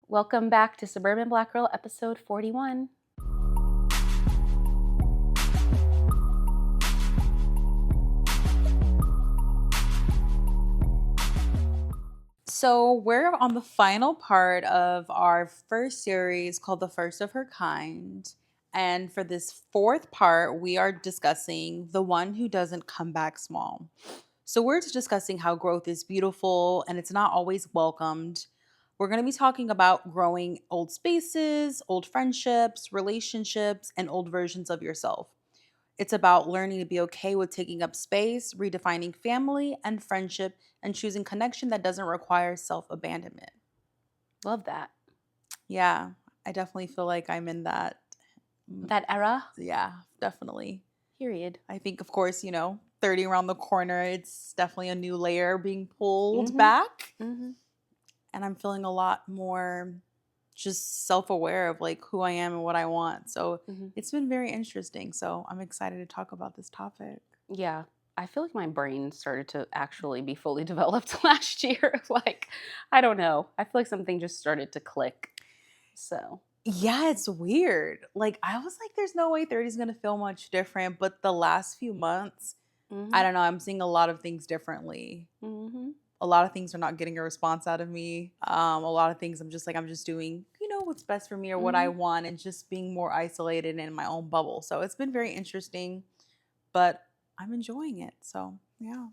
Welcome back to Suburban Black Girl, episode 41. So, we're on the final part of our first series called The First of Her Kind. And for this fourth part, we are discussing the one who doesn't come back small. So, we're just discussing how growth is beautiful and it's not always welcomed. We're going to be talking about growing old spaces, old friendships, relationships, and old versions of yourself. It's about learning to be okay with taking up space, redefining family and friendship, and choosing connection that doesn't require self abandonment. Love that. Yeah, I definitely feel like I'm in that. That era, Yeah, definitely. period. I think, of course, 30 around the corner, it's definitely a new layer being pulled Mm-hmm. back. Mm-hmm. And I'm feeling a lot more just self aware of like who I am and what I want. So Mm-hmm. it's been very interesting. So I'm excited to talk about this topic. Yeah. I feel like my brain started to actually be fully developed last year. I don't know. I feel like something just started to click. So, Yeah, it's weird. Like I was like, there's no way 30 is gonna feel much different. But the last few months, I mm-hmm. don't know, I'm seeing a lot of things differently. Mm-hmm. A lot of things are not getting a response out of me. A lot of things I'm just doing, what's best for me or what I Mm-hmm. want and just being more isolated in my own bubble. So it's been very interesting, but I'm enjoying it. So yeah.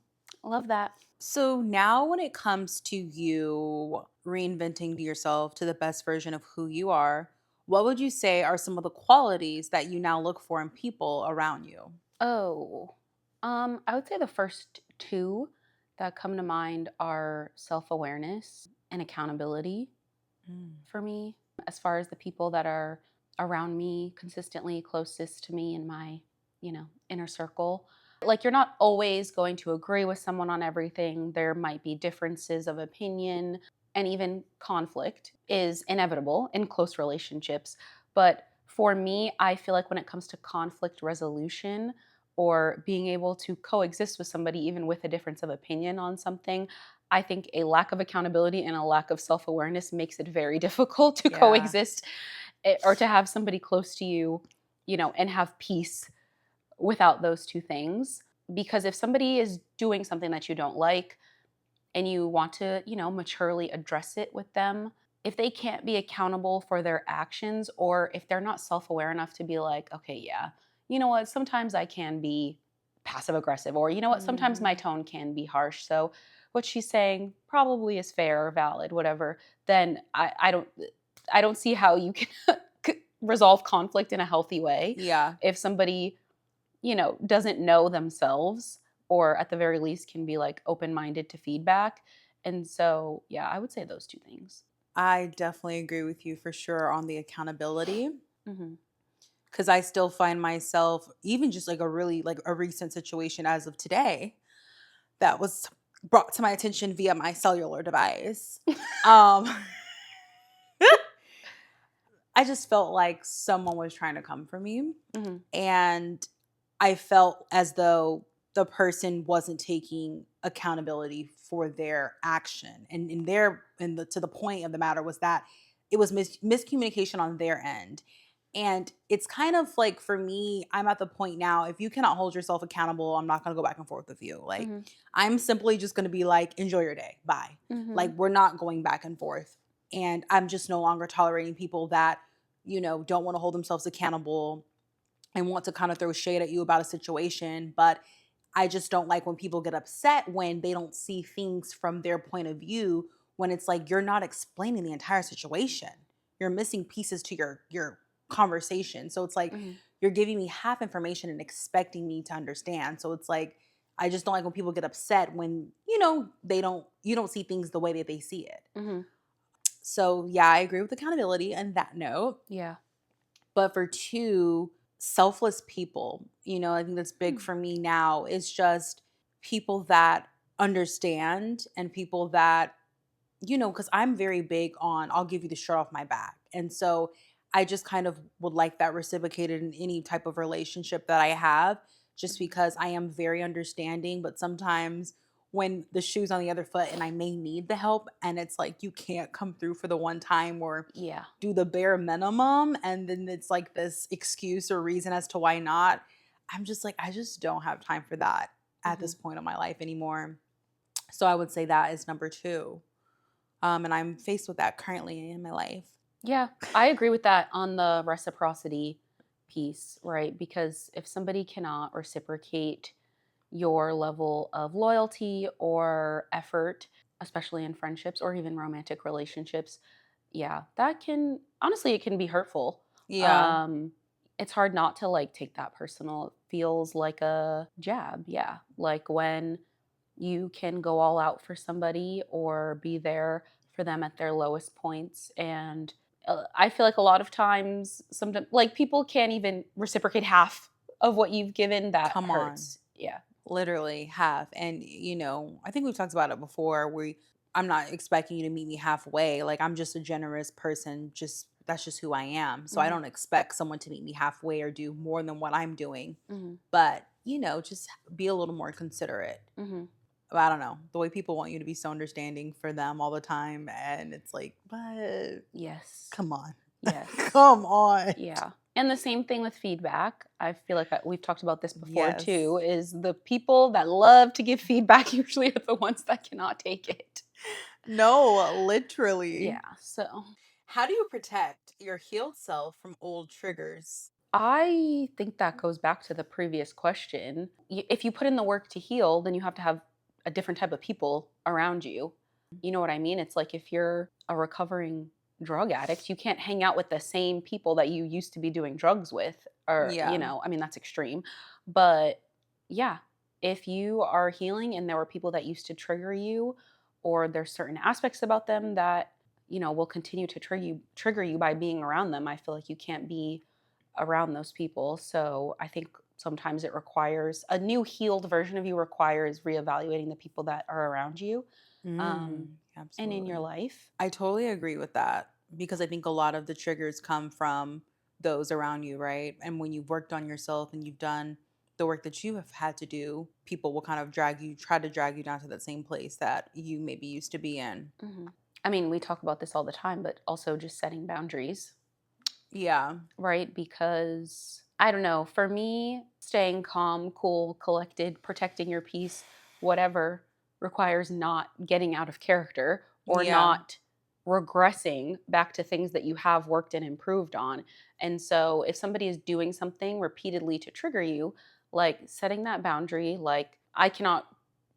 Love that. So now when it comes to you reinventing yourself to the best version of who you are, what would you say are some of the qualities that you now look for in people around you? Oh, I would say the first two that come to mind are self-awareness and accountability Mm. for me. As far as the people that are around me, consistently closest to me in my, inner circle. Like you're not always going to agree with someone on everything. There might be differences of opinion and even conflict is inevitable in close relationships. But for me, I feel like when it comes to conflict resolution or being able to coexist with somebody even with a difference of opinion on something, I think a lack of accountability and a lack of self-awareness makes it very difficult to Yeah. coexist or to have somebody close to you, and have peace without those two things. Because if somebody is doing something that you don't like and you want to, maturely address it with them, if they can't be accountable for their actions or if they're not self-aware enough to be like, okay, yeah, you know what, sometimes I can be passive aggressive, or you know what, sometimes my Mhm. tone can be harsh. So what she's saying probably is fair or valid, whatever. Then I don't see how you can resolve conflict in a healthy way Yeah. if somebody doesn't know themselves, or at the very least can be like open-minded to feedback. And so, yeah, I would say those two things. I definitely agree with you for sure on the accountability Hmm. because I still find myself, even just like a recent situation as of today that was brought to my attention via my cellular device. Um, I just felt like someone was trying to come for me. Hmm. And I felt as though the person wasn't taking accountability for their action. And to the point of the matter was that it was miscommunication on their end. And it's kind of like for me, I'm at the point now, if you cannot hold yourself accountable, I'm not going to go back and forth with you. Like, Hmm. I'm simply just going to be like, enjoy your day. Bye. Hmm. Like, we're not going back and forth. And I'm just no longer tolerating people that, don't want to hold themselves accountable and want to kind of throw shade at you about a situation. But I just don't like when people get upset when they don't see things from their point of view, when it's like you're not explaining the entire situation. You're missing pieces to your conversation. So it's like Hmm. you're giving me half information and expecting me to understand. So it's like I just don't like when people get upset when, they don't you don't see things the way that they see it. Hmm. So yeah, I agree with accountability and that note. Yeah. But for two selfless people, I think that's big Hmm. for me now is just people that understand and people that, because I'm very big on I'll give you the shirt off my back. And so I just kind of would like that reciprocated in any type of relationship that I have, just Hmm. because I am very understanding. But sometimes when the shoe's on the other foot and I may need the help and it's like you can't come through for the one time or Yeah. do the bare minimum and then it's like this excuse or reason as to why not. I'm just like I just don't have time for that at Hmm. this point of my life anymore. So I would say that is number 2. And I'm faced with that currently in my life. Yeah, I agree with that on the reciprocity piece, right? Because if somebody cannot reciprocate your level of loyalty or effort, especially in friendships or even romantic relationships, yeah, that can honestly it can be hurtful. Yeah, Um it's hard not to like take that personal. It feels like a jab, yeah. Like when you can go all out for somebody or be there for them at their lowest points and I feel like a lot of times sometimes like people can't even reciprocate half of what you've given that come on. hurts. Yeah. Literally have. And I think we've talked about it before. I'm not expecting you to meet me halfway. Like I'm just a generous person. Just that's just who I am. So I Mhm. don't expect someone to meet me halfway or do more than what I'm doing. Mhm. But, just be a little more considerate. Mhm. But I don't know. The way people want you to be so understanding for them all the time and it's like, but Yes. come on. Yes. Come on. Yeah. And the same thing with feedback. I feel like we've talked about this before Yes. too, is the people that love to give feedback usually are the ones that cannot take it. No, literally. Yeah. So How do you protect your healed self from old triggers? I think that goes back to the previous question. If you put in the work to heal, then you have to have a different type of people around you. You know what I mean? It's like if you're a recovering drug addict, you can't hang out with the same people that you used to be doing drugs with. Or, Yeah. I mean, that's extreme. But yeah, if you are healing and there were people that used to trigger you, or there's certain aspects about them that, will continue to trigger you by being around them, I feel like you can't be around those people. So I think sometimes it requires a new healed version of you requires reevaluating the people that are around you um, and in your Absolutely. life. I totally agree with that because I think a lot of the triggers come from those around you, right? And when you've worked on yourself and you've done the work that you have had to do, people will kind of try to drag you down to that same place that you maybe used to be in. Hmm. I mean, we talk about this all the time, but also just setting boundaries, Yeah. right? Because I don't know, for me, staying calm, cool, collected, protecting your peace, whatever, requires not getting out of character or Yeah. not regressing back to things that you have worked and improved on. And so if somebody is doing something repeatedly to trigger you, like setting that boundary, like I cannot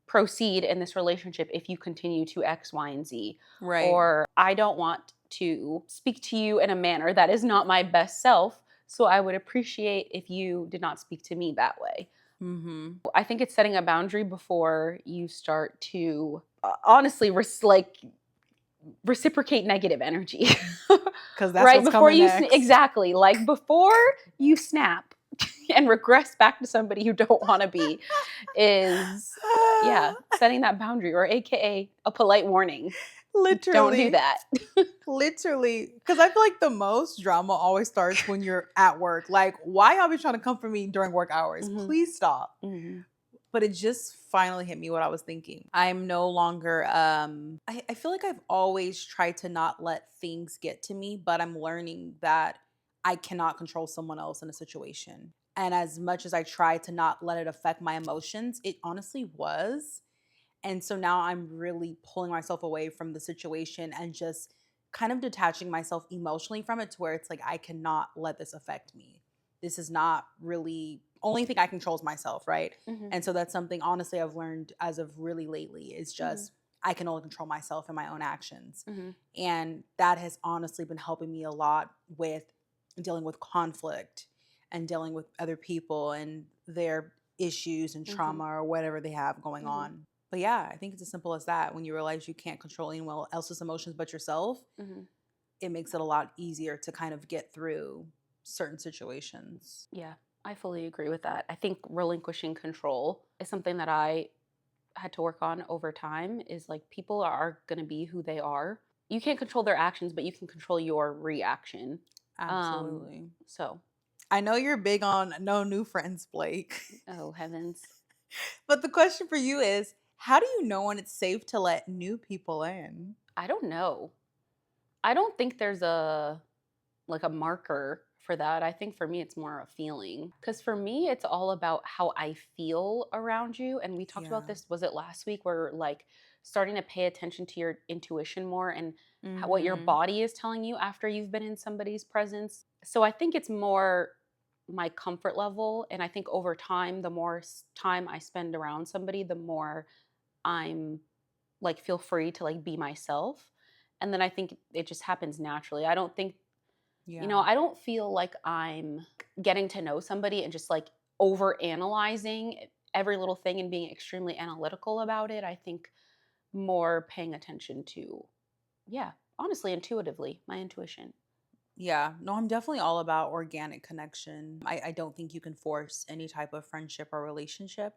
proceed in this relationship if you continue to X, Y, and Z, Right. or I don't want to speak to you in a manner that is not my best self. So I would appreciate if you did not speak to me that way. Mhm. I think it's setting a boundary before you start to honestly reciprocate negative energy. Cuz that's Right what's before coming you next. exactly, like before you snap and regress back to somebody you don't want to be is yeah, setting that boundary or aka a polite warning. Don't do Literally. that. Literally, because I feel like the most drama always starts when you're at work. Like, why y'all be trying to come for me during work hours? Mhm. Please stop. Mhm. But it just finally hit me what I was thinking. I'm no longer I feel like I've always tried to not let things get to me, but I'm learning that I cannot control someone else in a situation. And as much as I try to not let it affect my emotions, it honestly was. And so now I'm really pulling myself away from the situation and just kind of detaching myself emotionally from it to where it's like I cannot let this affect me. This is not really only thing I control is myself, right? Mhm. And so that's something honestly I've learned as of really lately is Mhm. just I can only control myself and my own actions. Mhm. And that has honestly been helping me a lot with dealing with conflict and dealing with other people and their issues and Mhm. trauma or whatever they have going Mhm. on. But yeah, I think it's as simple as that. When you realize you can't control anyone else's emotions but yourself, Mhm. it makes it a lot easier to kind of get through certain situations. Yeah, I fully agree with that. I think relinquishing control is something that I had to work on over time is like people are going to be who they are. You can't control their actions, but you can control your reaction. Um Absolutely. so, I know you're big on no new friends, Blake. oh heavens. But the question for you is How do you know when it's safe to let new people in? I don't know. I don't think there's a like a marker for that. I think for me it's more a feeling. Cuz for me it's all about how I feel around you, and we talked about Yeah. this, was it last week, where like starting to pay attention to your intuition more, and what your Mhm. body is telling you after you've been in somebody's presence. So I think it's more my comfort level, and I think over time the more time I spend around somebody, the more I'm like feel free to like be myself. And then I think it just happens naturally. I don't think, Yeah. I don't feel like I'm getting to know somebody and just like over analyzing every little thing and being extremely analytical about it. I think more paying attention to, yeah, honestly, intuitively, my intuition. Yeah. No, I'm definitely all about organic connection. I don't think you can force any type of friendship or relationship.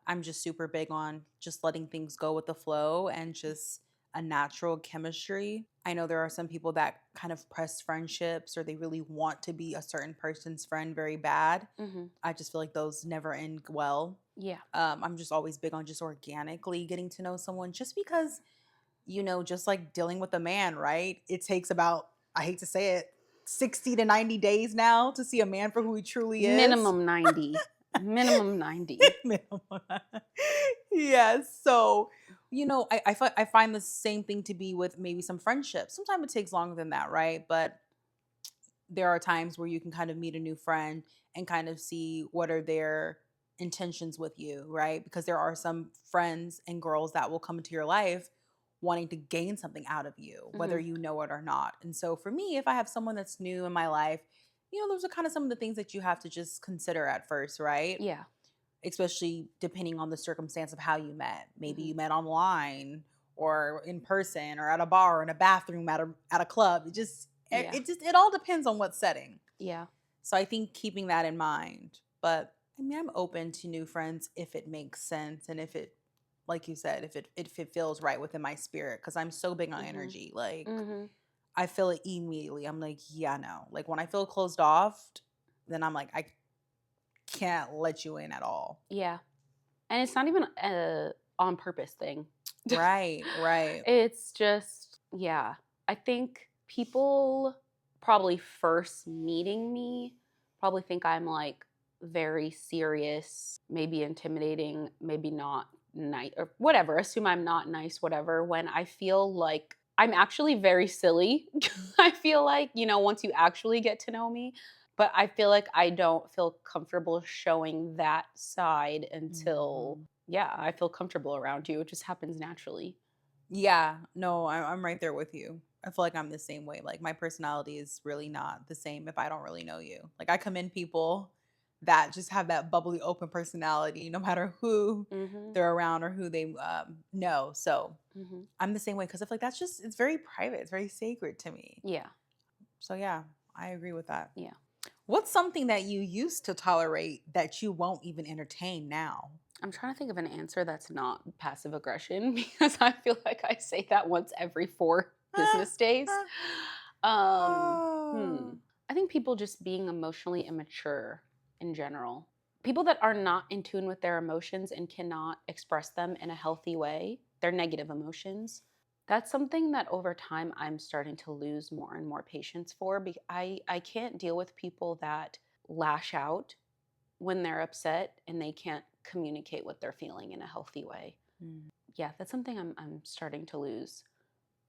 I'm just super big on just letting things go with the flow and just a natural chemistry. I know there are some people that kind of press friendships or they really want to be a certain person's friend very bad. Hmm. I just feel like those never end well. Yeah. I'm just always big on just organically getting to know someone just because, just like dealing with a man, right? It takes about, I hate to say it, 60 to 90 days now to see a man for who he truly is. Minimum 90. Minimum 90. Minimum. Yes. So, I find the same thing to be with maybe some friendships. Sometimes it takes longer than that, right? But there are times where you can kind of meet a new friend and kind of see what are their intentions with you, right? Because there are some friends and girls that will come into your life wanting to gain something out of you, whether Hmm. you know it or not. And so for me, if I have someone that's new in my life, those are kind of some of the things that you have to just consider at first, right? Yeah. Especially depending on the circumstance of how you met. Maybe Hmm. you met online or in person or at a bar or in a bathroom at a club. Yeah. It all depends on what setting. Yeah. So I think keeping that in mind. But I mean, I'm open to new friends if it makes sense and if it, like you said, if it feels right within my spirit, because I'm so big on Hmm. energy. Like Hmm. I feel it immediately. I'm like, yeah, no. Like when I feel closed off, then I'm like, I can't let you in at all. Yeah. And it's not even a on purpose thing. Right, right. It's just, yeah. I think people probably first meeting me probably think I'm like very serious, maybe intimidating, maybe not nice or whatever. Assume I'm not nice, whatever. When I feel like I'm actually very silly. I feel like, once you actually get to know me, but I feel like I don't feel comfortable showing that side until, Mhm. yeah, I feel comfortable around you. It just happens naturally. Yeah, no, I'm right there with you. I feel like I'm the same way. Like my personality is really not the same if I don't really know you. Like I commend people that just have that bubbly, open personality, no matter who Mhm. they're around or who they know. So Mhm. I'm the same way because I feel like it's very private. It's very sacred to me. Yeah. So yeah, I agree with that. Yeah. What's something that you used to tolerate that you won't even entertain now? I'm trying to think of an answer that's not passive aggression because I feel like I say that once every 4 business days. Hmm. Oh. I think people just being emotionally immature in general. People that are not in tune with their emotions and cannot express them in a healthy way, their negative emotions. That's something that over time I'm starting to lose more and more patience for. I can't deal with people that lash out when they're upset and they can't communicate what they're feeling in a healthy way. Mm. Yeah, that's something I'm starting to lose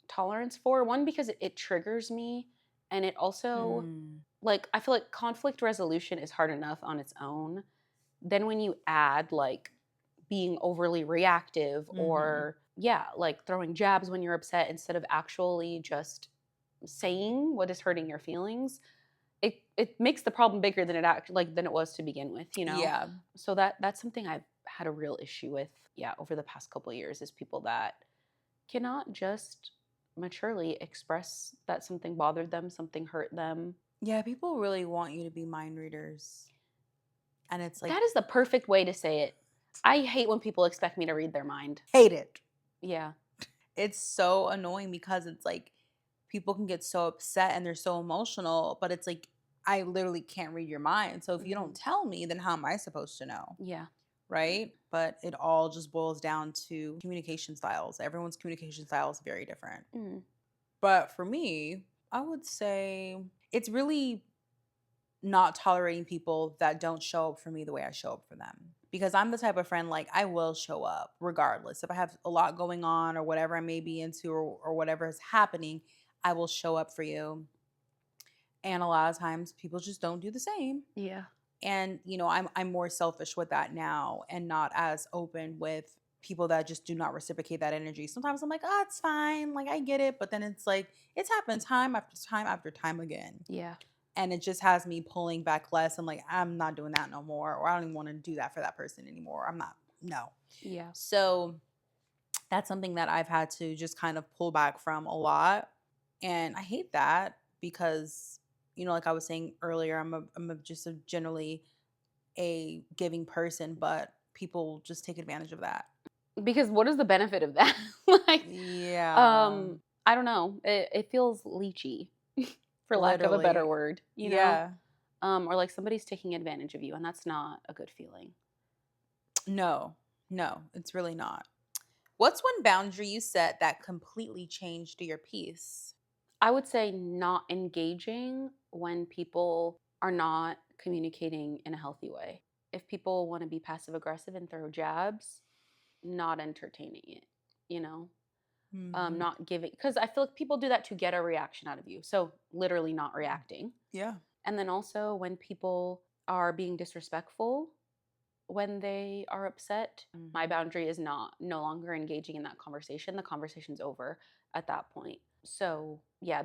tolerance for. One, because it triggers me, and it also, Mm. like, I feel like conflict resolution is hard enough on its own. Then when you add like being overly reactive, Mhm. or yeah, like throwing jabs when you're upset instead of actually just saying what is hurting your feelings, it makes the problem bigger than than it was to begin with. Yeah. So that's something I've had a real issue with, yeah, over the past couple of years, is people that cannot just maturely express that something bothered them, something hurt them. Yeah, people really want you to be mind readers. And it's like, That is the perfect way to say it. I hate when people expect me to read their mind. hate it. Yeah. It's so annoying because it's like people can get so upset and they're so emotional, but it's like I literally can't read your mind. So if you don't Mhm. tell me, then how am I supposed to know? Yeah. right? But it all just boils down to communication styles. Everyone's communication style is very different. Mm. But for me, I would say it's really not tolerating people that don't show up for me the way I show up for them. Because I'm the type of friend, like, I will show up regardless. If I have a lot going on or whatever I may be into, or whatever is happening, I will show up for you. And a lot of times people just don't do the same. Yeah. And, I'm more selfish with that now and not as open with people that just do not reciprocate that energy. Sometimes I'm like, oh, it's fine. Like, I get it. But then it's like, it's happened time after time after time again. Yeah. And it just has me pulling back less. I'm like, I'm not doing that no more. Or I don't even want to do that for that person anymore. I'm not, no. Yeah. So that's something that I've had to just kind of pull back from a lot. And I hate that because, like I was saying earlier, just a generally a giving person, but people just take advantage of that. Because what is the benefit of that? Like, Yeah, I don't know. It feels leechy, for lack of a better literally. word, you know? Yeah. Or like somebody's taking advantage of you, and that's not a good feeling. No, no, it's really not. What's one boundary you set that completely changed your peace? I would say not engaging when people are not communicating in a healthy way. If people want to be passive aggressive and throw jabs, not entertaining it, you know? Hmm. Not giving, because I feel like people do that to get a reaction out of you. So literally not reacting. Yeah. And then also when people are being disrespectful when they are upset, my Hmm. boundary is not no longer engaging in that conversation. The conversation's over at that point. So yeah,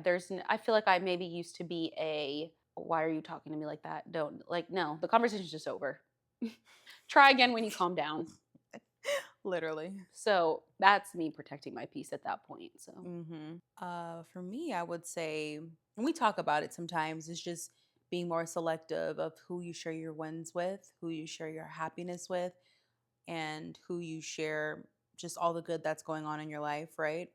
I feel like I maybe used to be a why are you talking to me like that? Don't like no, the conversation's just over. Try again when you calm down. Literally. So that's me protecting my peace at that point. So For me, I would say, and we talk about it sometimes, it's just being more selective of who you share your wins with, who you share your happiness with, and who you share just all the good that's going on in your life, right?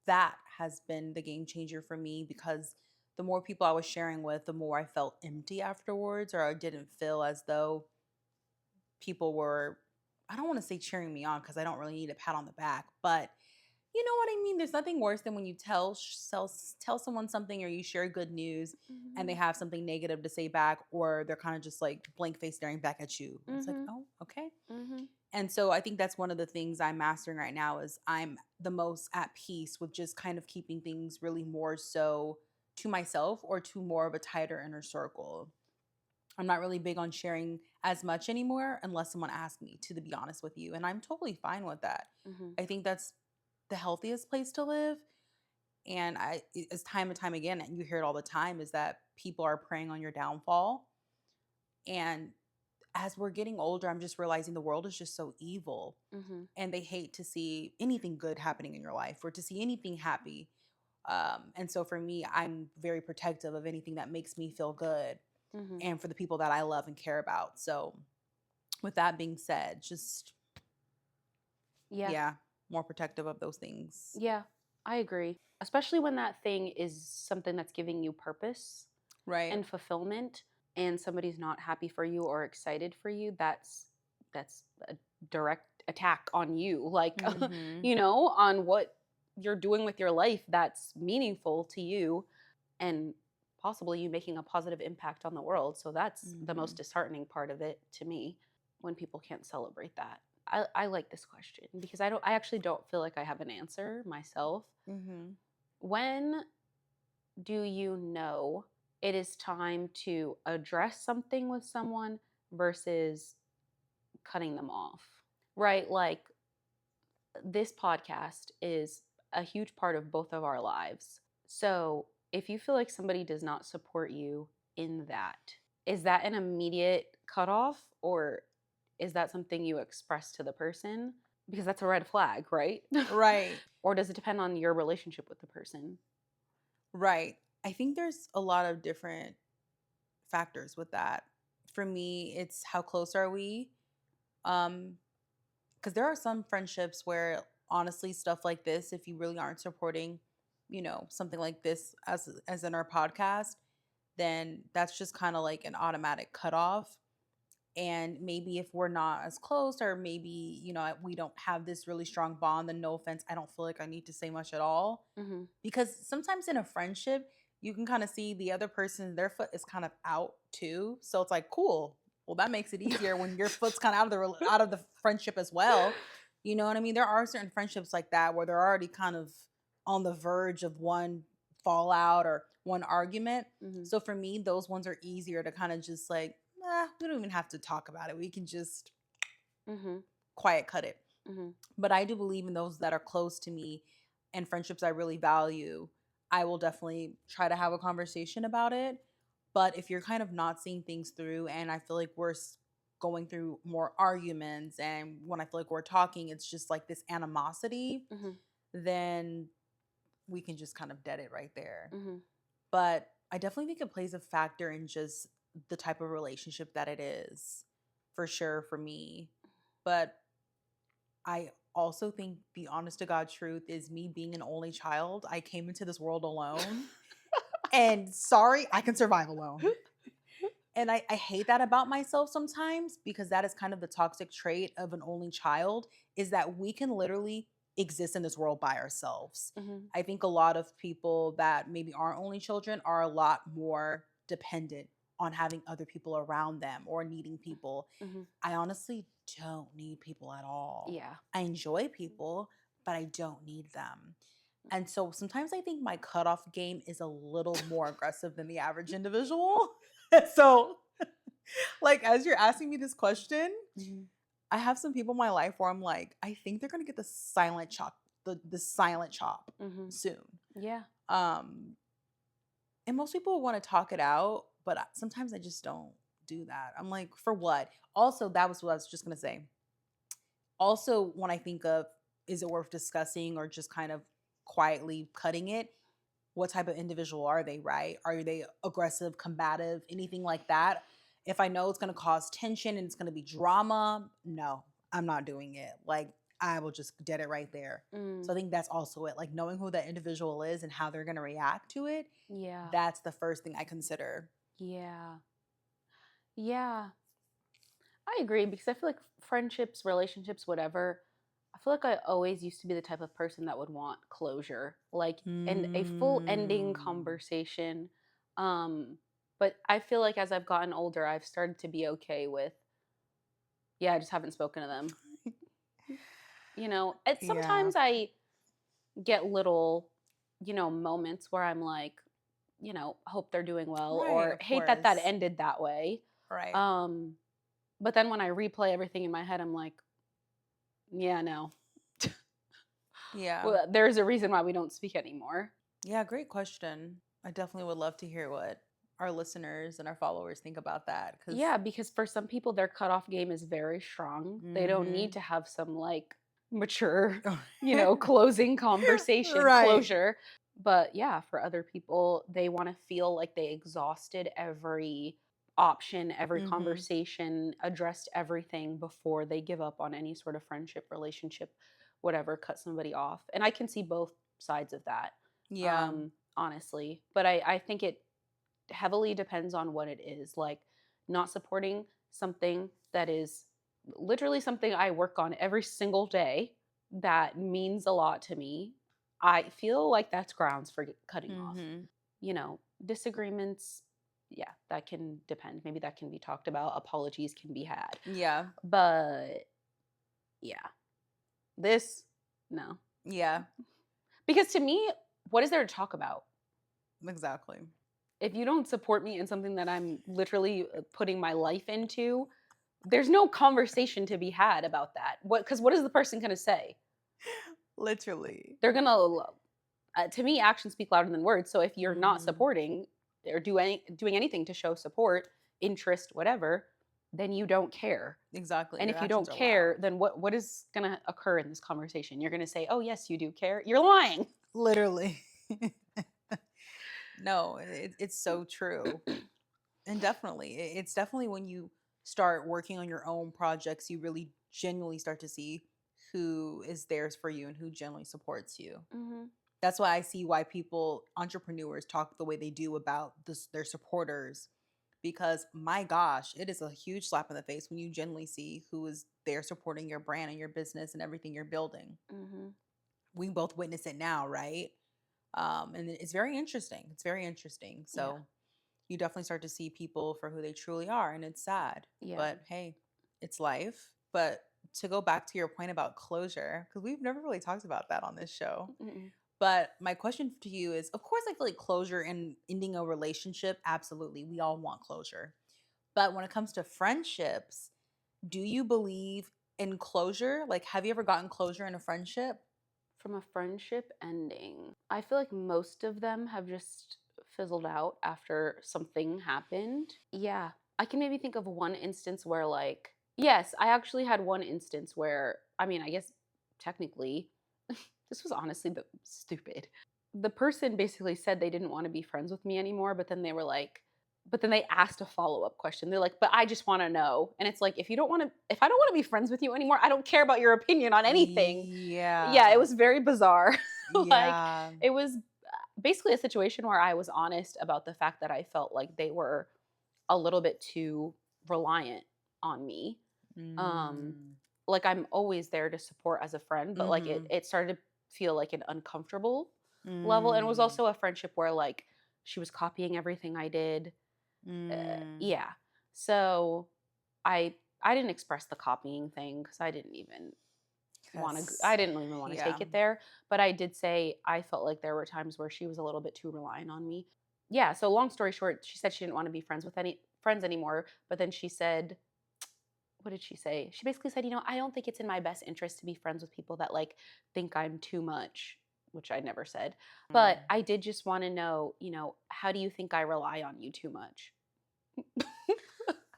That has been the game changer for me because the more people I was sharing with, the more I felt empty afterwards, or I didn't feel as though people were, I don't want to say cheering me on because I don't really need a pat on the back, but you know what I mean? There's nothing worse than when you tell someone something or you share good news and they mhm. have something negative to say back, or they're kind of just like blank face staring back at you. It's like, Mhm. oh, okay. Mhm. And so I think that's one of the things I'm mastering right now is I'm the most at peace with just kind of keeping things really more so to myself or to more of a tighter inner circle. I'm not really big on sharing as much anymore unless someone asks me to be honest with you. And I'm totally fine with that. Mhm. I think that's the healthiest place to live. And it's time and time again, and you hear it all the time, is that people are preying on your downfall. And as we're getting older, I'm just realizing the world is just so evil, Mhm. and they hate to see anything good happening in your life or to see anything happy. And so for me, I'm very protective of anything that makes me feel good Mhm. and for the people that I love and care about. So with that being said, just Yeah. yeah, more protective of those things. Yeah. I agree. Especially when that thing is something that's giving you purpose Right. and fulfillment and somebody's not happy for you or excited for you, that's a direct attack on you. Like, Mhm. on what you're doing with your life that's meaningful to you and possibly you making a positive impact on the world. So that's the most Mhm. disheartening part of it to me when people can't celebrate that. I like this question because I actually don't feel like I have an answer myself. Mhm. When do you know it is time to address something with someone versus cutting them off? Right? Like this podcast is a huge part of both of our lives. So if you feel like somebody does not support you in that, is that an immediate cutoff or is that something you express to the person? Because that's a red flag, right? Right. Or does it depend on your relationship with the person? Right. I think there's a lot of different factors with that. For me, it's how close are we? Um, because there are some friendships where honestly stuff like this, if you really aren't supporting, something like this as in our podcast, then that's just kind of like an automatic cutoff. And maybe if we're not as close, or maybe, we don't have this really strong bond, then no offense, I don't feel like I need to say much at all. Mhm. Because sometimes in a friendship, you can kind of see the other person, their foot is kind of out too. So it's like, cool. Well, that makes it easier when your foot's kind of out of the friendship as well. You know what I mean? There are certain friendships like that where they're already kind of on the verge of one fallout or one argument. Mhm. So for me, those ones are easier to kind of just like, we don't even have to talk about it. We can just Mhm. quiet cut it. Mhm. But I do believe in those that are close to me and friendships I really value. I will definitely try to have a conversation about it. But if you're kind of not seeing things through, and I feel like we're going through more arguments, and when I feel like we're talking, it's just like this animosity, Mhm. then we can just kind of dead it right there. Mhm. But I definitely think it plays a factor in just the type of relationship that it is, for sure, for me. But I also think the honest to God truth is, me being an only child, I came into this world alone. And sorry, I can survive alone. And I hate that about myself sometimes, because that is kind of the toxic trait of an only child, is that we can literally exist in this world by ourselves. Mhm. I think a lot of people that maybe aren't only children are a lot more dependent on having other people around them or needing people. Mhm. I honestly don't need people at all. Yeah. I enjoy people, but I don't need them. And so sometimes I think my cutoff game is a little more aggressive than the average individual. So, like, as you're asking me this question, Mhm. I have some people in my life where I'm like, I think they're gonna get the silent chop, the silent chop Mhm. soon. Yeah. Um, and most people want to talk it out, but sometimes I just don't do that. I'm like, for what? Also, that was what I was just gonna say. Also, when I think of, is it worth discussing or just kind of quietly cutting it, what type of individual are they, right? Are they aggressive, combative, anything like that? If I know it's going to cause tension and it's going to be drama, no, I'm not doing it. Like, I will just dead it right there. So Mm. I think that's also it. Like, knowing who that individual is and how they're going to react to it, Yeah. that's the first thing I consider. Yeah. Yeah. I agree because I feel like friendships, relationships, whatever, I feel like I always used to be the type of person that would want closure, like, and a full ending Mm. conversation. Um, but I feel like as I've gotten older, I've started to be okay with, yeah, I just haven't spoken to them. Yeah. Sometimes I get little, moments where I'm like, hope they're doing well Right, or of hate that course. ended that way. Right. Um, but then when I replay everything in my head, I'm like, yeah, no. Yeah. Well, there's a reason why we don't speak anymore. Yeah, great question. I definitely would love to hear what our listeners and our followers think about that, because Yeah, because for some people, their cutoff game is very strong. They don't need mhm. to have some like mature, closing conversation, Right. closure. But yeah, for other people, they want to feel like they exhausted every option, every Mhm. conversation, addressed everything before they give up on any sort of friendship, relationship, whatever, cut somebody off. And I can see both sides of that, Yeah. honestly. But I think it heavily depends on what it is. Like not supporting something that is literally something I work on every single day that means a lot to me. I feel like that's grounds for cutting off. Mhm. Disagreements, yeah, that can depend. Maybe that can be talked about. Apologies can be had. Yeah. But yeah, this, no. Yeah. Because to me, what is there to talk about? Exactly. If you don't support me in something that I'm literally putting my life into, there's no conversation to be had about that. Because what is the person going to say? Literally. They're going to me, actions speak louder than words. So if you're not Mhm. supporting or doing anything to show support, interest, whatever, then you don't care. Exactly. And Your if you actions don't are care, loud. then what is going to occur in this conversation? You're going to say, oh, yes, you do care. You're lying. Literally. No, it's so true. And definitely, it's definitely when you start working on your own projects, you really genuinely start to see who is there for you and who genuinely supports you. Hmm. That's why I see why people, entrepreneurs, talk the way they do about this, their supporters, because my gosh, it is a huge slap in the face when you genuinely see who is there supporting your brand and your business and everything you're building. Mhm. We both witness it now, right? And it's very interesting. It's very interesting. Yeah. So you definitely start to see people for who they truly are, and it's sad. Yeah. But hey, it's life. But to go back to your point about closure, because we've never really talked about that on this show. Mm-mm. But my question to you is, of course, I feel like closure and ending a relationship, absolutely. We all want closure. But when it comes to friendships, do you believe in closure? Like, have you ever gotten closure in a friendship? From a friendship ending, I feel like most of them have just fizzled out after something happened. Yeah. I can maybe think of one instance where, like, yes, I actually had one instance where, I mean, I guess technically, this was honestly stupid. The person basically said they didn't want to be friends with me anymore, but then they were like, but then they asked a follow-up question. They're like, "But I just want to know." And it's like, if I don't want to be friends with you anymore, I don't care about your opinion on anything. Yeah, it Yeah. was very bizarre. Like, Yeah. it was basically a situation where I was honest about the fact that I felt like they were a little bit too reliant on me. Um, Mm. like, I'm always there to support as a friend, but like it Mhm. it started to feel like an uncomfortable level. And it was Mm. also a friendship where like she was copying everything I did. Mm. Yeah. So I didn't express the copying thing because Yes. I didn't even want to take Yeah. it there. But I did say I felt like there were times where she was a little bit too reliant on me. Yeah. So long story short, she said she didn't want to be friends with any friends anymore. But then she said, what did she say? She basically said, I don't think it's in my best interest to be friends with people that like think I'm too much, which I never said. But Mm. I did just want to know, how do you think I rely on you too much?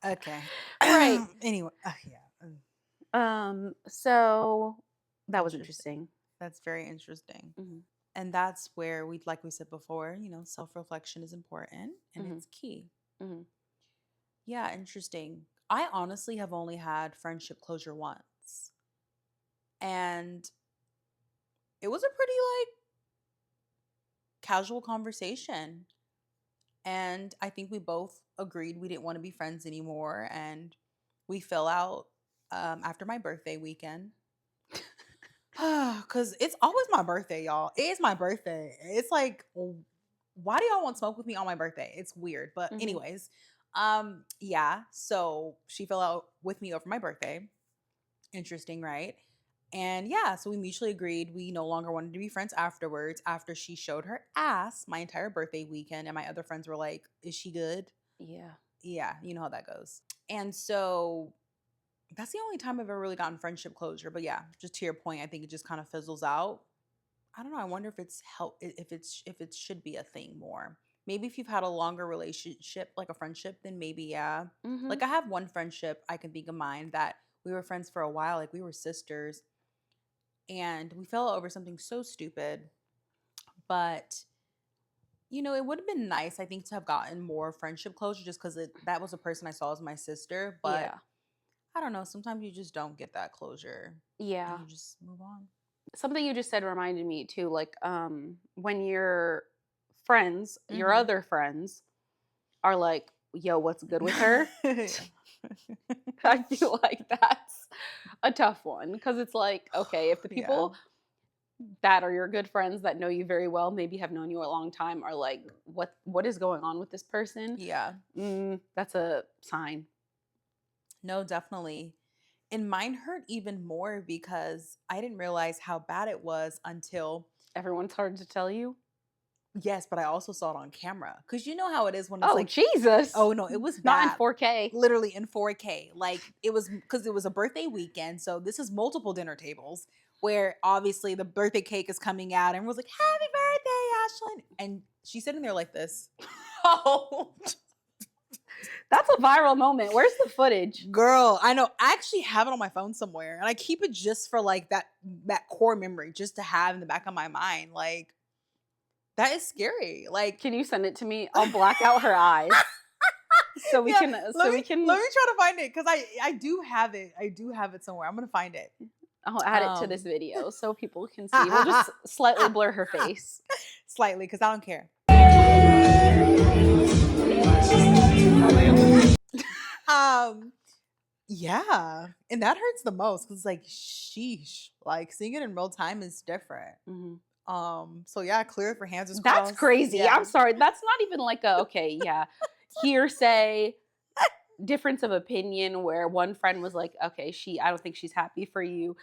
Okay. Right. Anyway, yeah. So that was Interesting. interesting. That's very interesting. Mhm. And that's where like we said before, self-reflection is important and Mhm. it's key. Mhm. Yeah, interesting. I honestly have only had friendship closure once. And it was a pretty like casual conversation. And I think we both agreed we didn't want to be friends anymore. And we fell out after my birthday weekend. Because it's always my birthday, y'all. It is my birthday. It's like, why do y'all want smoke with me on my birthday? It's weird. But, Mhm. anyways, yeah. So she fell out with me over my birthday. Interesting, right? And yeah, so we mutually agreed we no longer wanted to be friends afterwards after she showed her ass my entire birthday weekend. And my other friends were like, is she good? Yeah. Yeah, you know how that goes. And so that's the only time I've ever really gotten friendship closure. But yeah, just to your point, I think it just kind of fizzles out. I don't know. I wonder if it's if it should be a thing more. Maybe if you've had a longer relationship, like a friendship, then maybe yeah. Like Mhm. I have one friendship I can think of mine that we were friends for a while, like we were sisters, and we fell over something so stupid. But it would have been nice, I think, to have gotten more friendship closure just because that was a person I saw as my sister. But Yeah. I don't know. Sometimes you just don't get that closure and Yeah. you just move on. Something you just said reminded me too, like, when your friends, your Mm-hmm. other friends are like, "Yo, what's good with her?" Yeah. I feel like that's a tough one because it's like, okay, if the Yeah. people that are your good friends that know you very well, maybe have known you a long time, are like, what is going on with this person? Yeah. That's a sign. No, definitely. And mine hurt even more because I didn't realize how bad it was until, Everyone's hard to tell you. yes, but I also saw it on camera. Because you know how it is when it's Oh, like, Jesus. oh no, it was Not in bad. 4K. Literally in 4K. Like it was because it was a birthday weekend. So this is multiple dinner tables where obviously the birthday cake is coming out and was like, happy birthday, Ashlyn. And she's sitting there like this. Oh, that's a viral moment. Where's the footage? Girl, I know. I actually have it on my phone somewhere. And I keep it just for like that core memory, just to have in the back of my mind. Like, that is scary. Like, Can you send it to me? I'll black out her eyes so we yeah, can let me try to find it because I do have it. I do have it somewhere. I'm gonna find it. I'll add it to this Um video so people can see. We'll just slightly blur her face. slightly because I don't care. um, yeah, and that hurts the most because like, sheesh, like seeing it in real time is different. Mhm. So yeah, clear for hands is That's crossed. crazy. Yeah. I'm sorry. That's not even like a okay, yeah, hearsay, difference of opinion where one friend was like, "Okay, I don't think she's happy for you."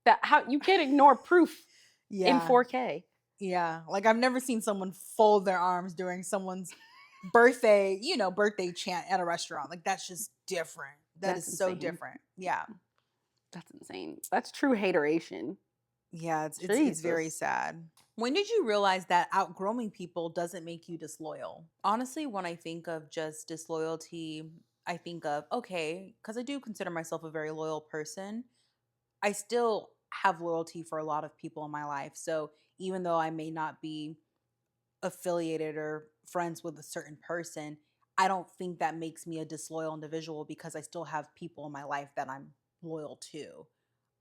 That how you can't ignore proof in Yeah. 4K. Yeah. Like I've never seen someone fold their arms during someone's birthday, birthday chant at a restaurant. Like that's just different. That That's is so insane. different. Yeah. That's insane. That's true hateration. Yeah, it's very Jesus. sad. When did you realize that outgrowing people doesn't make you disloyal? Honestly, when I think of just disloyalty, I think of okay, because I do consider myself a very loyal person. I still have loyalty for a lot of people in my life. So even though I may not be affiliated or friends with a certain person, I don't think that makes me a disloyal individual because I still have people in my life that I'm loyal to.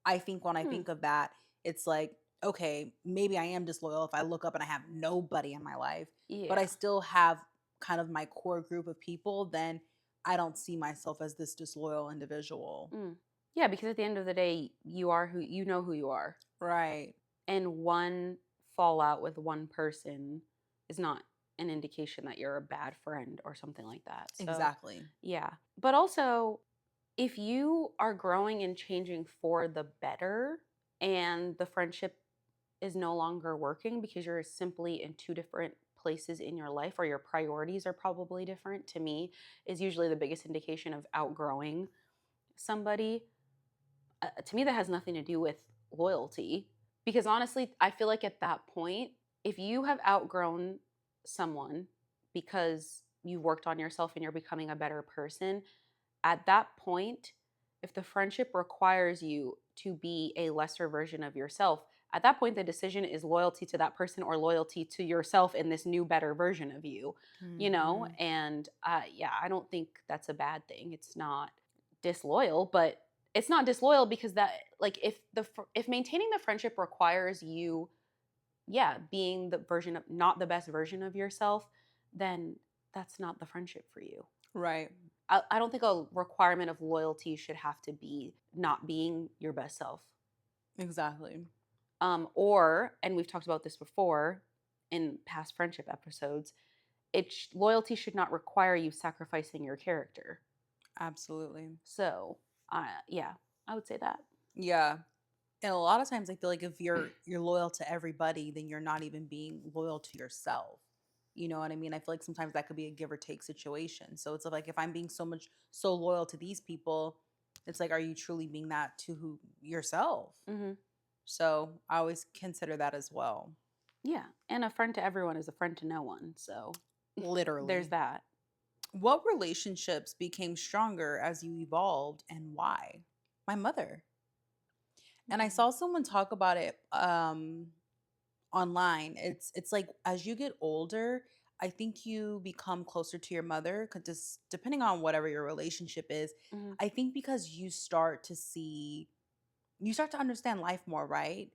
I think when I Hmm. think of that, it's like, okay, maybe I am disloyal if I look up and I have nobody in my life, but I Yeah. still have kind of my core group of people, then I don't see myself as this disloyal individual. Mm. Yeah, because at the end of the day, you are who you know who you are. Right. And one fallout with one person is not an indication that you're a bad friend or something like that. So, Exactly. yeah. But also, if you are growing and changing for the better and the friendship is no longer working because you're simply in two different places in your life or your priorities are probably different, to me, is usually the biggest indication of outgrowing somebody. To me, that has nothing to do with loyalty. Because honestly, I feel like at that point, if you have outgrown someone because you've worked on yourself and you're becoming a better person, at that point, if the friendship requires you to be a lesser version of yourself, at that point, the decision is loyalty to that person or loyalty to yourself in this new, better version of you, you know? Hmm. And yeah, I don't think that's a bad thing. It's not disloyal, but it's not disloyal because that, like, if maintaining the friendship requires you, yeah, being the version of not the best version of yourself, then that's not the friendship for you. Right. I don't think a requirement of loyalty should have to be not being your best self. Exactly. Or, and we've talked about this before in past friendship episodes, loyalty should not require you sacrificing your character. Absolutely. So, yeah, I would say that. Yeah. And a lot of times I feel like if you're loyal to everybody, then you're not even being loyal to yourself. You know what I mean? I feel like sometimes that could be a give or take situation. So it's like if I'm being so loyal to these people, it's like are you truly being that to who yourself? Hmm. So I always consider that as well. Yeah, and a friend to everyone is a friend to no one. So there's Literally. that. What relationships became stronger as you evolved and why? My mother. And I Mm. saw someone talk about it online. It's like as you get older, I think you become closer to your mother cuz just depending on whatever your relationship is. Mhm. I think because you start to understand life more, right?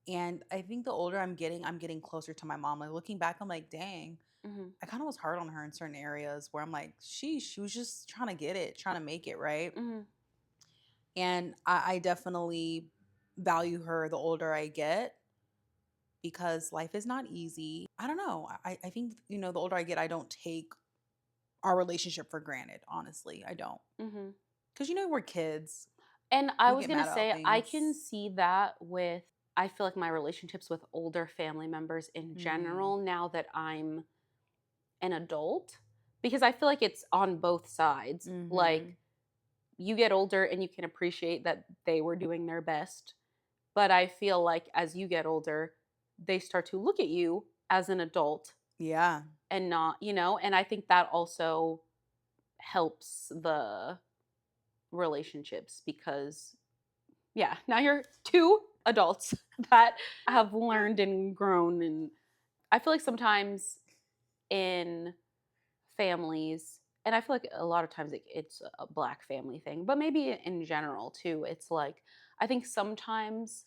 And I think the older I'm getting closer to my mom. Like looking back, I'm like, dang, Mhm. I kind of was hard on her in certain areas where I'm like, she was just trying to get it, trying to make it, right? Mhm. And I definitely value her the older I get because life is not easy. I don't know. I think, the older I get, I don't take our relationship for granted, honestly. I don't. Mhm. Because, we're kids. And I We was get gonna mad about say I can things. see that with I feel like my relationships with older family members in Mm, general now that I'm an adult because I feel like it's on both sides. mm-hmm. Like you get older and you can appreciate that they were doing their best, but I feel like as you get older, they start to look at you as an adult Yeah. and not, and I think that also helps the relationships because yeah, now you're two adults that have learned and grown. And I feel like sometimes in families, and I feel like a lot of times it's a black family thing, but maybe in general too, it's like, I think sometimes,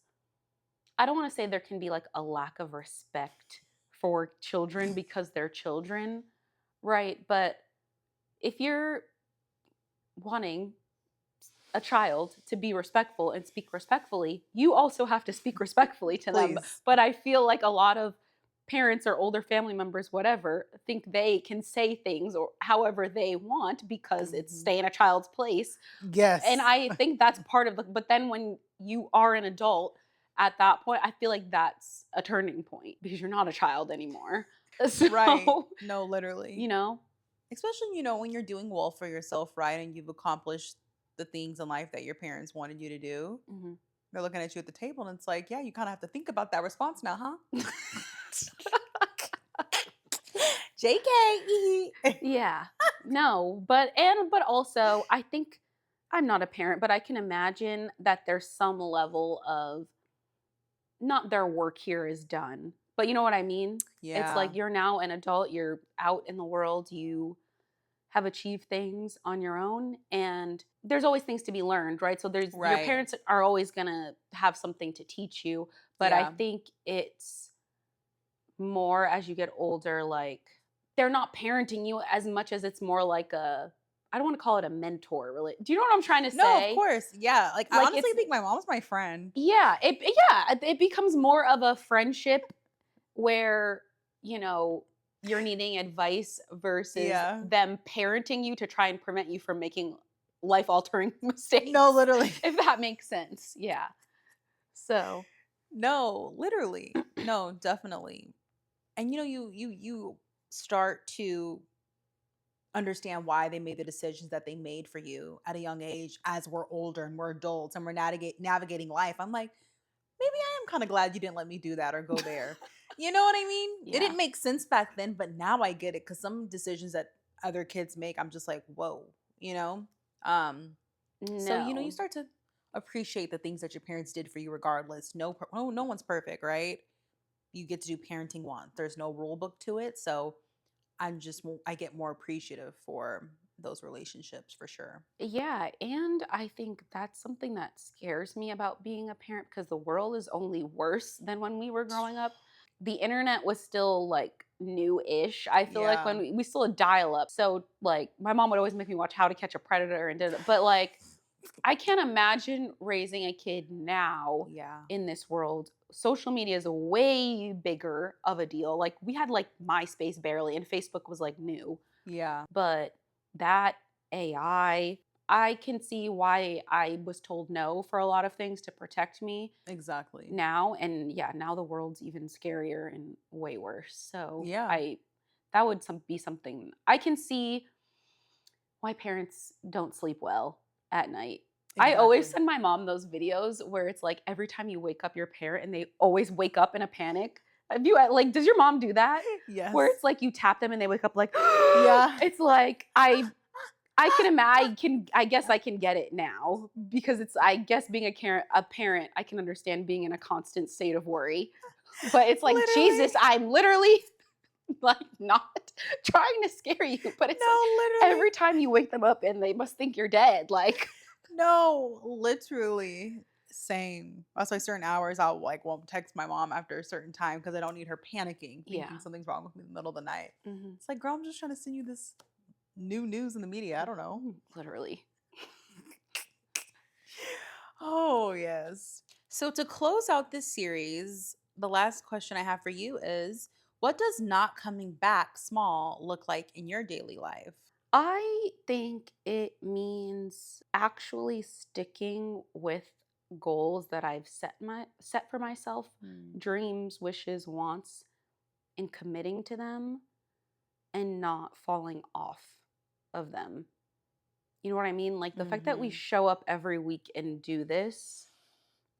I don't want to say there can be like a lack of respect for children because they're children, right? But if you're wanting a child to be respectful and speak respectfully, you also have to speak respectfully to them. Please. But I feel like a lot of parents or older family members, whatever, think they can say things or however they want because it's Mhm. stay in a child's place. And Yes. I think that's part of the, but then when you are an adult at that point, I feel like that's a turning point because you're not a child anymore. Right. So, No, you literally. know, Especially, when you're doing well for yourself, right? And you've accomplished the things in life that your parents wanted you to do. mhm. They're looking at you at the table and it's like, yeah, you kind of have to think about that response now, huh? JK. Yeah. No, but also I think I'm not a parent, but I can imagine that there's some level of not their work here is done. But you know what I mean? It's Yeah. like you're now an adult, you're out in the world, you have achieved things on your own and there's always things to be learned, right? So there's your Right. parents are always going to have something to teach you, but I Yeah. think it's more as you get older, like they're not parenting you as much as it's more like a, I don't want to call it a mentor, really. Do you know what I'm trying to No, of say? course. Yeah. Like I Like honestly it's think my mom's my friend. it becomes more of a friendship where, you know, you're needing advice versus Yeah. them parenting you to try and prevent you from making life altering No, mistakes, literally. if that makes sense. Yeah. So, No, literally. No, definitely. And you start to understand why they made the decisions that they made for you at a young age as we're older and we're adults and we're navigating life. I'm like, maybe I am kind of glad you didn't let me do that or go there. You know what I mean? It yeah. didn't make sense back then, but now I get it because some decisions that other kids make, I'm just like, whoa, you know? Um, so you No. start to appreciate the things that your parents did for you regardless. No one's perfect, right? You get to do parenting once. There's no rule book to it. So I get more appreciative for those relationships for sure. Yeah, and I think that's something that scares me about being a parent because the world is only worse than when we were growing up. The internet was still like new-ish. I feel like when Yeah. we still had dial-up. So like my mom would always make me watch How to Catch a Predator and did it. But like I can't imagine raising a kid now Yeah. in this world. Social media is way bigger of a deal. Like we had like MySpace barely and Facebook was like new. Yeah. But that I can see why I was told no for a lot of things to protect me Exactly. now. And yeah, now the world's even scarier and way worse. So Yeah. that would be something I can see why parents don't sleep well at night. I always Exactly. send my mom those videos where it's like every time you wake up your parent and they always wake up in a panic. Have you like does your mom do that? Where Yes. it's like you tap them and they wake up like Yeah. it's like I can I guess I can get it now because it's I guess being a parent, I can understand being in a constant state of worry. But it's like, Literally. Jesus, I'm literally like not trying to scare you, but it's like No, literally. every time you wake them up and they must think you're dead. Like, No, literally. Same. That's why certain hours I'll like won't text my mom after a certain time because I don't need her panicking, thinking yeah, something's wrong with me in the middle of the night. hmm It's like, girl, I'm just trying to send you this new news in the media. I don't know. literally. Oh, yes. So, to close out this series, the last question I have for you is what does not coming back small look like in your daily life? I think it means actually sticking with goals that I've set for myself, Mm. dreams, wishes, wants, and committing to them and not falling off of them. You know what I mean? Like the fact that we Hmm. show up every week and do this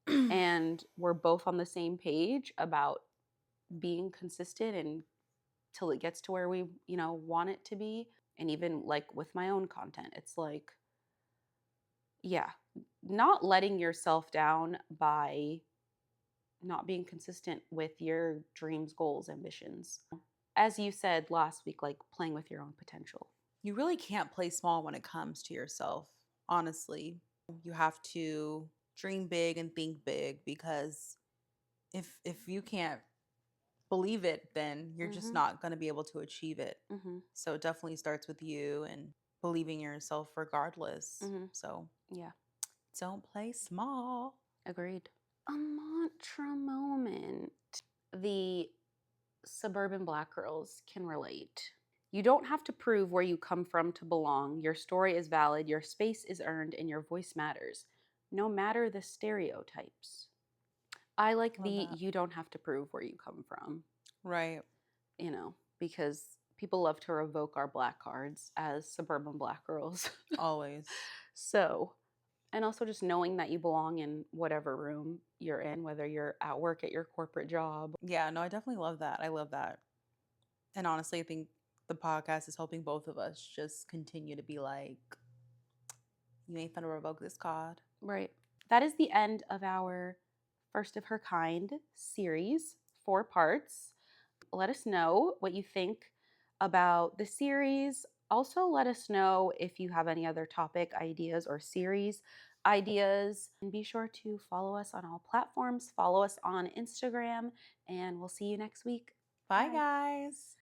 and we're both on the same page about being consistent and till it gets to where we, want it to be. And even like with my own content, it's like, yeah, not letting yourself down by not being consistent with your dreams, goals, ambitions. As you said last week, like playing with your own potential. You really can't play small when it comes to yourself, honestly. You have to dream big and think big because if you can't believe it, then you're just Hmm not going to be able to achieve it. hmm So it definitely starts with you and believing in yourself regardless. Hmm. So Yeah, don't play small. agreed. A mantra moment. The suburban black girls can relate. You don't have to prove where you come from to belong. Your story is valid, your space is earned, and your voice matters, no matter the stereotypes. I like Love the that. you don't have to prove where you come from, Right. because people love to revoke our black cards as suburban black girls. Always. So, and also just knowing that you belong in whatever room you're in, whether you're at work at your corporate job. Yeah, no, I definitely love that. I love that. And honestly, I think the podcast is helping both of us just continue to be like, you ain't finna revoke this card. Right. That is the end of our first of her kind series, 4 parts. Let us know what you think about the series. Also, let us know if you have any other topic ideas or series ideas. And be sure to follow us on all platforms, follow us on Instagram, and we'll see you next week. Bye, Bye. guys.